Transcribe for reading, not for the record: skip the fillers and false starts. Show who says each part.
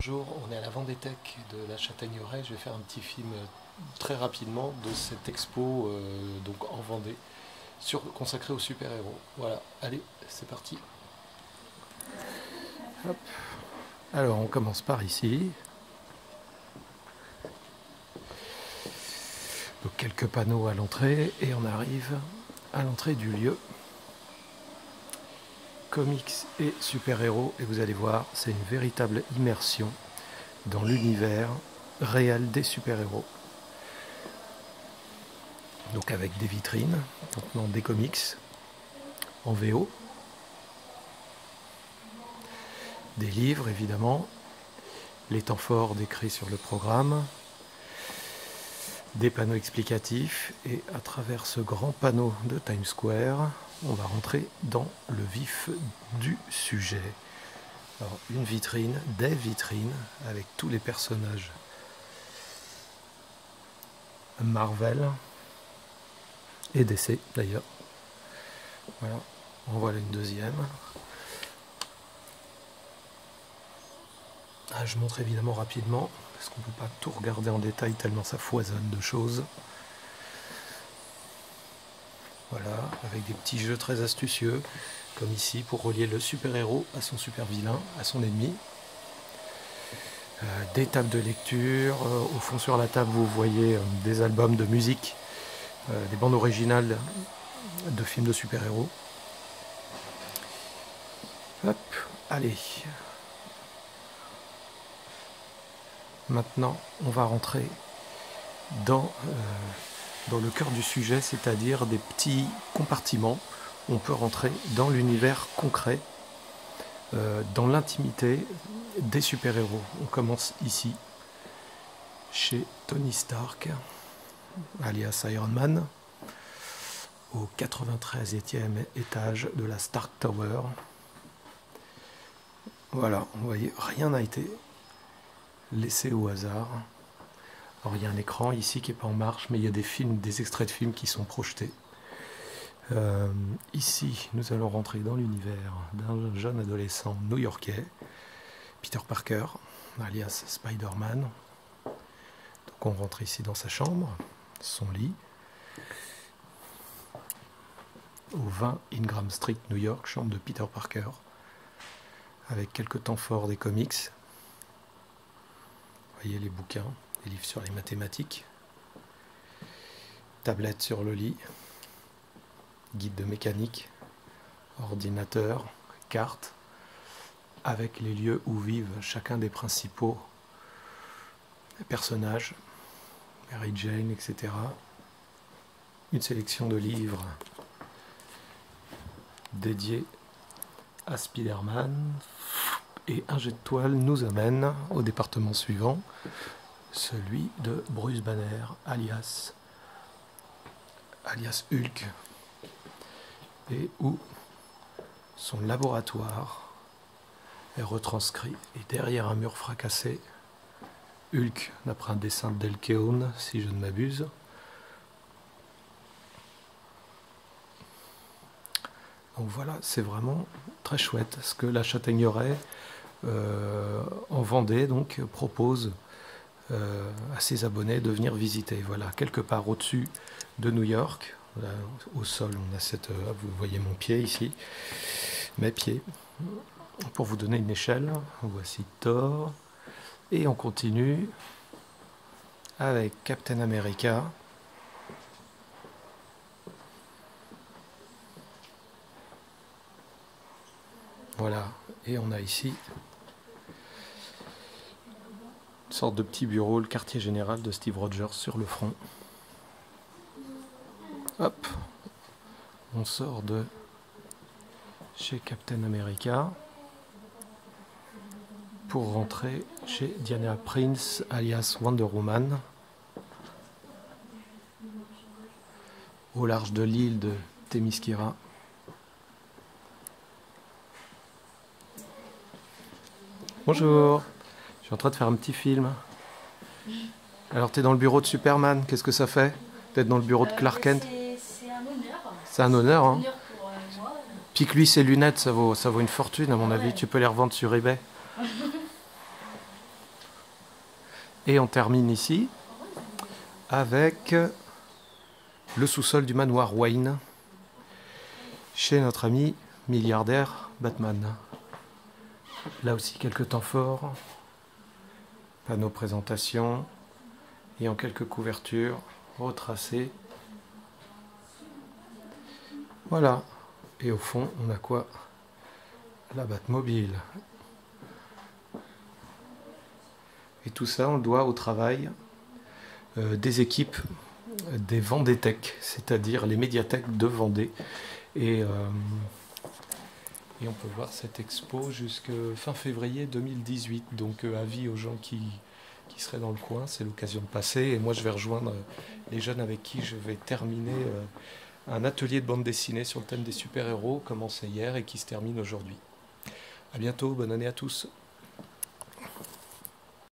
Speaker 1: Bonjour, on est à la Vendétech de la Châtaigneraie. Je vais faire un petit film très rapidement de cette expo donc en Vendée consacrée aux super-héros. Voilà, allez, c'est parti. Hop. Alors on commence par ici. Donc quelques panneaux à l'entrée et on arrive à l'entrée du lieu. Comics et super-héros, et vous allez voir, c'est une véritable immersion dans l'univers réel des super-héros. Donc avec des vitrines, contenant des comics en VO, des livres évidemment, les temps forts décrits sur le programme, des panneaux explicatifs, et à travers ce grand panneau de Times Square, on va rentrer dans le vif du sujet. Alors, une vitrine, des vitrines, avec tous les personnages Marvel et DC d'ailleurs. Voilà, en voilà une deuxième. Je montre évidemment rapidement, parce qu'on ne peut pas tout regarder en détail tellement ça foisonne de choses. Voilà, avec des petits jeux très astucieux, comme ici, pour relier le super-héros à son super-vilain, à son ennemi. Des tables de lecture, au fond sur la table vous voyez des albums de musique, des bandes originales de films de super-héros. Hop, allez. Maintenant, on va rentrer dans le cœur du sujet, c'est-à-dire des petits compartiments. On peut rentrer dans l'univers concret, dans l'intimité des super-héros. On commence ici, chez Tony Stark, alias Iron Man, au 93e étage de la Stark Tower. Voilà, vous voyez, rien n'a été laissé au hasard. Alors il y a un écran ici qui n'est pas en marche, mais il y a des films, des extraits de films qui sont projetés. Ici, nous allons rentrer dans l'univers d'un jeune adolescent new-yorkais, Peter Parker, alias Spider-Man. Donc on rentre ici dans sa chambre, son lit, au 20 Ingram Street, New York, chambre de Peter Parker, avec quelques temps forts des comics. Vous voyez les bouquins, les livres sur les mathématiques, tablette sur le lit, guide de mécanique, ordinateur, carte, avec les lieux où vivent chacun des principaux personnages, Mary Jane, etc. Une sélection de livres dédiés à Spider-Man, et un jet de toile nous amène au département suivant, celui de Bruce Banner, alias Hulk, et où son laboratoire est retranscrit. Et derrière un mur fracassé, Hulk, d'après un dessin de Del Keown, si je ne m'abuse. Donc voilà, c'est vraiment très chouette ce que la Châtaigneraie en Vendée donc propose à ses abonnés de venir visiter. Voilà, quelque part au-dessus de New York. Là, au sol, on a cette, vous voyez mon pied ici, mes pieds. Pour vous donner une échelle, voici Thor, et on continue avec Captain America. Voilà, et on a ici une sorte de petit bureau, le quartier général de Steve Rogers sur le front. Hop, on sort de chez Captain America pour rentrer chez Diana Prince, alias Wonder Woman, au large de l'île de Themyscira. Bonjour, je suis en train de faire un petit film. Alors, tu es dans le bureau de Superman, qu'est-ce que ça fait d'être dans le bureau de Clark Kent?
Speaker 2: C'est un honneur.
Speaker 1: C'est un honneur, hein.
Speaker 2: C'est un honneur pour moi.
Speaker 1: Pique lui ses lunettes, ça vaut une fortune à mon avis, tu peux les revendre sur eBay. Et on termine ici avec le sous-sol du manoir Wayne, chez notre ami milliardaire Batman. Là aussi quelques temps forts, panneaux présentation, et en quelques couvertures retracées. Voilà. Et au fond, on a quoi? La Batmobile. Et tout ça, on le doit au travail des équipes des Vendétech, c'est-à-dire les médiathèques de Vendée. Et on peut voir cette expo jusqu'à fin février 2018. Donc avis aux gens qui seraient dans le coin, c'est l'occasion de passer. Et moi, je vais rejoindre les jeunes avec qui je vais terminer un atelier de bande dessinée sur le thème des super-héros, commencé hier et qui se termine aujourd'hui. A bientôt, bonne année à tous.